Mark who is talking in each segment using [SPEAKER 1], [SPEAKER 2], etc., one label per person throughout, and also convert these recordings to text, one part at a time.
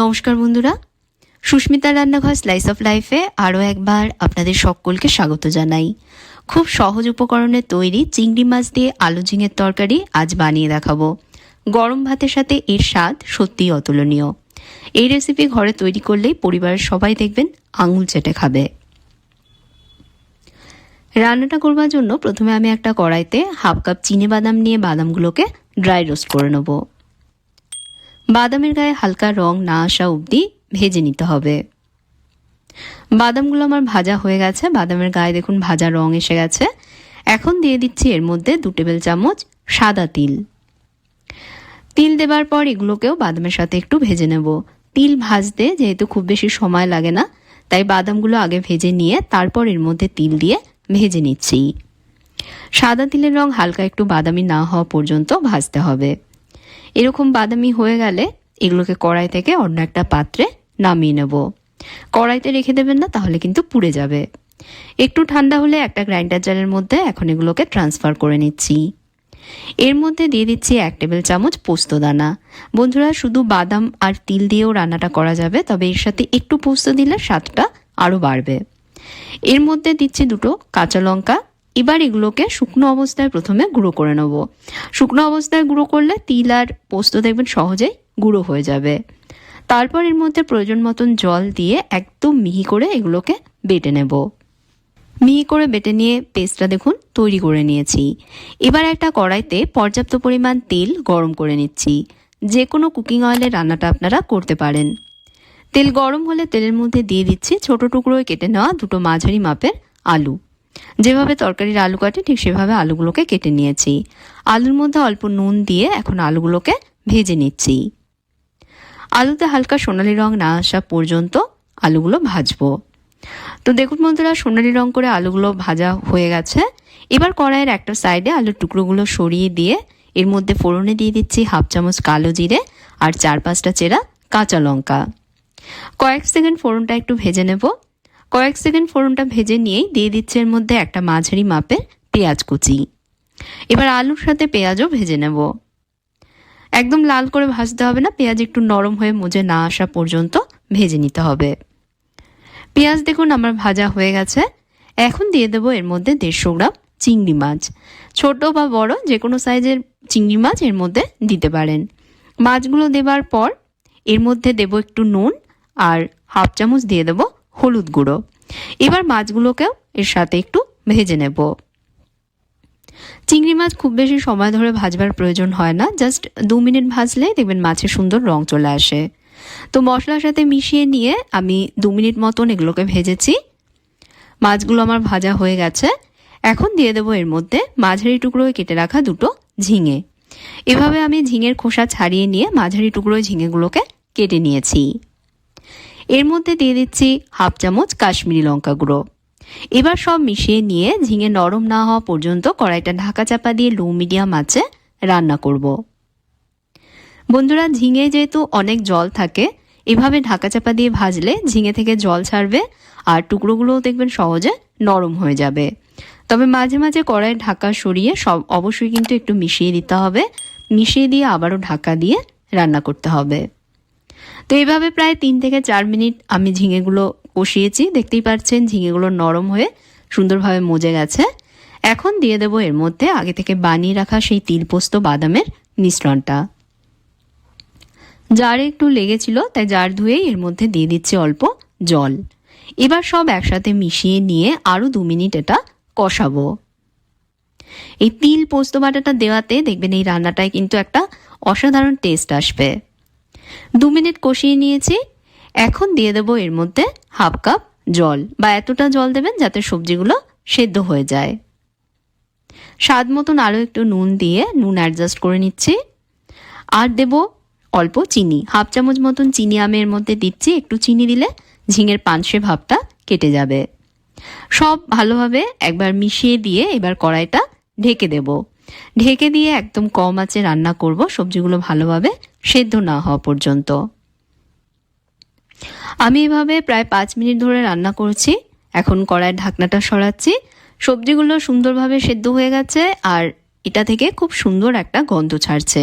[SPEAKER 1] নমস্কার বন্ধুরা, সুস্মিতার রান্নাঘর স্লাইস অফ লাইফে আরও একবার আপনাদের সকলকে স্বাগত জানাই। খুব সহজ উপকরণে তৈরি চিংড়ি মাছ দিয়ে আলু ঝিঙের তরকারি আজ বানিয়ে দেখাবো। গরম ভাতের সাথে এর স্বাদ সত্যিই অতুলনীয়। এই রেসিপি ঘরে তৈরি করলেই পরিবারের সবাই দেখবেন আঙুল চেটে খাবে। রান্নাটা করবার জন্য প্রথমে আমি একটা কড়াইতে হাফ কাপ চিনে বাদাম নিয়ে বাদামগুলোকে ড্রাই রোস্ট করে নেব। বাদামের গায়ে হালকা রং না আসা অবধি ভেজে নিতে হবে। বাদামগুলো আমার ভাজা হয়ে গেছে, বাদামের গায়ে দেখুন ভাজা রং এসে গেছে। এখন দিয়ে দিচ্ছি এর মধ্যে 2 টেবিল চামচ সাদা তিল। তিল দেবার পর এগুলোকেও বাদামের সাথে একটু ভেজে নেব। তিল ভাজতে যেহেতু খুব বেশি সময় লাগে না, তাই বাদামগুলো আগে ভেজে নিয়ে তারপর এর মধ্যে তিল দিয়ে ভেজে নিচ্ছি। সাদা তিলের রং হালকা একটু বাদামি না হওয়া পর্যন্ত ভাজতে হবে। এরকম বাদামি হয়ে গেলে এগুলোকে কড়াই থেকে অন্য একটা পাত্রে নামিয়ে নেব। কড়াইতে রেখে দেবেন না, তাহলে কিন্তু পুড়ে যাবে। একটু ঠান্ডা হলে একটা গ্রাইন্ডার জারের মধ্যে এখন এগুলোকে ট্রান্সফার করে নিচ্ছি। এর মধ্যে দিয়ে দিচ্ছি 1 টেবিল চামচ পোস্ত দানা। বন্ধুরা, শুধু বাদাম আর তিল দিয়েও রান্নাটা করা যাবে, তবে এর সাথে একটু পোস্ত দিলে স্বাদটা আরও বাড়বে। এর মধ্যে দিচ্ছি 2টো কাঁচা লঙ্কা। এবার এগুলোকে শুকনো অবস্থায় প্রথমে গুঁড়ো করে নেব। শুকনো অবস্থায় গুঁড়ো করলে তিল আর পোস্ত দেখবেন সহজেই গুঁড়ো হয়ে যাবে। তারপর এর মধ্যে প্রয়োজন মতন জল দিয়ে একদম মিহি করে এগুলোকে বেটে নেব। মিহি করে বেটে নিয়ে পেস্টটা দেখুন তৈরি করে নিয়েছি। এবার একটা কড়াইতে পর্যাপ্ত পরিমাণ তেল গরম করে নিচ্ছি। যে কোনো কুকিং অয়েলে রান্নাটা আপনারা করতে পারেন। তেল গরম হলে তেলের মধ্যে দিয়ে দিচ্ছি ছোট টুকরোয় কেটে নেওয়া 2টো মাঝারি মাপের আলু। যেভাবে তরকারির আলু কাটে ঠিক সেভাবে আলুগুলোকে কেটে নিয়েছি। আলুর মধ্যে অল্প নুন দিয়ে এখন আলুগুলোকে ভেজে নিচ্ছি। আলুতে হালকা সোনালি রং না আসা পর্যন্ত আলুগুলো ভাজবো। তো দেখুন বন্ধুরা, সোনালি রং করে আলুগুলো ভাজা হয়ে গেছে। এবার কড়াইয়ের একটা সাইডে আলুর টুকরোগুলো সরিয়ে দিয়ে এর মধ্যে ফোড়নে দিয়ে দিচ্ছি হাফ চামচ কালো জিরে আর 4-5টা চেরা কাঁচা লঙ্কা। কয়েক সেকেন্ড ফোড়নটা একটু ভেজে নেব। কয়েক সেকেন্ড ফোড়নটা ভেজে নিয়েই দিয়ে দিচ্ছে এর মধ্যে একটা মাঝারি মাপের পেঁয়াজ কুচি। এবার আলুর সাথে পেঁয়াজও ভেজে নেব। একদম লাল করে ভাজতে হবে না, পেঁয়াজ একটু নরম হয়ে মজে না আসা পর্যন্ত ভেজে নিতে হবে। পেঁয়াজ দেখুন আমার ভাজা হয়ে গেছে। এখন দিয়ে দেবো এর মধ্যে 150 গ্রাম চিংড়ি মাছ। ছোট বা বড় যে কোনো সাইজের চিংড়ি মাছ এর মধ্যে দিতে পারেন। মাছগুলো দেবার পর এর মধ্যে দেব একটু নুন আর হাফ চামচ দিয়ে দেব হলুদ গুঁড়ো। এবার মাছগুলোকেও এর সাথে একটু ভেজে নেব। চিংড়ি মাছ খুব বেশি সময় ধরে ভাজবার প্রয়োজন হয় না, জাস্ট 2 মিনিট ভাজলে দেখবেন মাছের সুন্দর রং চলে আসে। তো মশলার সাথে মিশিয়ে নিয়ে আমি 2 মিনিট মতন এগুলোকে ভেজেছি। মাছগুলো আমার ভাজা হয়ে গেছে। এখন দিয়ে দেবো এর মধ্যে মাঝারি টুকরোয় কেটে রাখা 2টো ঝিঙে। এভাবে আমি ঝিঙের খোসা ছাড়িয়ে নিয়ে মাঝারি টুকরোয় ঝিঙেগুলোকে কেটে নিয়েছি। এর মধ্যে দিয়ে দিচ্ছি হাফ চামচ কাশ্মীরি লঙ্কা গুঁড়ো। এবার সব মিশিয়ে নিয়ে ঝিঙে নরম না হওয়া পর্যন্ত কড়াইটা ঢাকা চাপা দিয়ে লো মিডিয়াম আঁচে রান্না করব। বন্ধুরা, ঝিঙে যেহেতু অনেক জল থাকে, এভাবে ঢাকা চাপা দিয়ে ভাজলে ঝিঙে থেকে জল ছাড়বে আর টুকরোগুলোও দেখবেন সহজে নরম হয়ে যাবে। তবে মাঝে মাঝে কড়াইয়ের ঢাকা সরিয়ে সব অবশ্যই কিন্তু একটু মিশিয়ে দিতে হবে। মিশিয়ে দিয়ে আবারও ঢাকা দিয়ে রান্না করতে হবে। তো এইভাবে প্রায় 3 থেকে 4 মিনিট আমি ঝিঙেগুলো কষিয়েছি। দেখতেই পাচ্ছেন ঝিঙেগুলো নরম হয়ে সুন্দরভাবে মজে গেছে। এখন দিয়ে দেবো এর মধ্যে আগে থেকে বানিয়ে রাখা সেই তিল পোস্ত বাদামের মিশ্রণটা। জারে একটু লেগেছিল, তাই জার ধুয়েই এর মধ্যে দিয়ে দিচ্ছি অল্প জল। এবার সব একসাথে মিশিয়ে নিয়ে আরও 2 মিনিট এটা কষাবো। এই তিল পোস্ত বাটাটা দেওয়াতে দেখবেন এই রান্নাটায় কিন্তু একটা অসাধারণ টেস্ট আসবে। 2 মিনিট কষিয়ে নিয়েছি। এখন দিয়ে দেবো এর মধ্যে হাফ কাপ জল, বা এতটা জল দেবেন যাতে সবজিগুলো সেদ্ধ হয়ে যায়। স্বাদ মতন আরও একটু নুন দিয়ে নুন অ্যাডজাস্ট করে নিচ্ছি। আর দেব অল্প চিনি, হাফ চামচ মতন চিনি আমি এর মধ্যে দিচ্ছি। একটু চিনি দিলে ঝিঙের পানসে ভাবটা কেটে যাবে। সব ভালোভাবে একবার মিশিয়ে দিয়ে এবার কড়াইটা ঢেকে দেব। ঢেকে দিয়ে একদম কম আঁচে রান্না করব, সবজিগুলো ভালোভাবে সেদ্ধ না হওয়া পর্যন্ত। আমি এভাবে প্রায় 5 মিনিট ধরে রান্না করছি। এখন কড়াইয়ের ঢাকনাটা সরাচ্ছি। সবজিগুলো সুন্দরভাবে সেদ্ধ হয়ে গেছে আর এটা থেকে খুব সুন্দর একটা গন্ধ ছাড়ছে।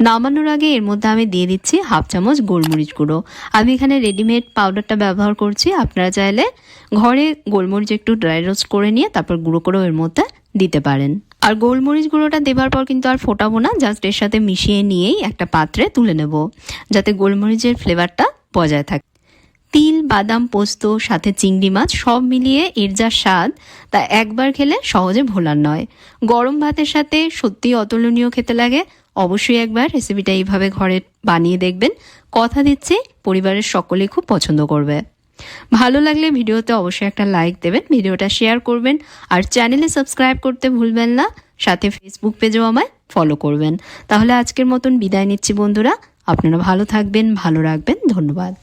[SPEAKER 1] নামানোর আগে এর মধ্যে আমি দিয়ে দিচ্ছি হাফ চামচ গোলমরিচ গুঁড়ো। আমি এখানে রেডিমেড পাউডারটা ব্যবহার করছি, আপনারা চাইলে ঘরে গোলমরিচ একটু ড্রাই রোস্ট করে নিয়ে তারপর গুঁড়ো করেও এর মধ্যে দিতে পারেন। আর গোলমরিচ গুঁড়োটা দেবার পর কিন্তু আর ফোটাবো না, জাস্ট এর সাথে মিশিয়ে নিয়েই একটা পাত্রে তুলে নেব, যাতে গোলমরিচের ফ্লেভারটা বজায় থাকে। তিল, বাদাম, পোস্ত সাথে চিংড়ি মাছ সব মিলিয়ে এর যা স্বাদ তা একবার খেলে সহজে ভোলার নয়। গরম ভাতের সাথে সত্যি অতুলনীয় খেতে লাগে। অবশ্যই একবার রেসিপিটা এইভাবে ঘরে বানিয়ে দেখবেন, কথা দিচ্ছি পরিবারের সকলেই খুব পছন্দ করবে। ভালো লাগলে ভিডিওতে অবশ্যই একটা লাইক দেবেন, ভিডিওটা শেয়ার করবেন, আর চ্যানেলে সাবস্ক্রাইব করতে ভুলবেন না। সাথে ফেসবুক পেজেও আমায় ফলো করবেন। তাহলে আজকের মতন বিদায় নিচ্ছি বন্ধুরা, আপনারা ভালো থাকবেন, ভালো রাখবেন, ধন্যবাদ।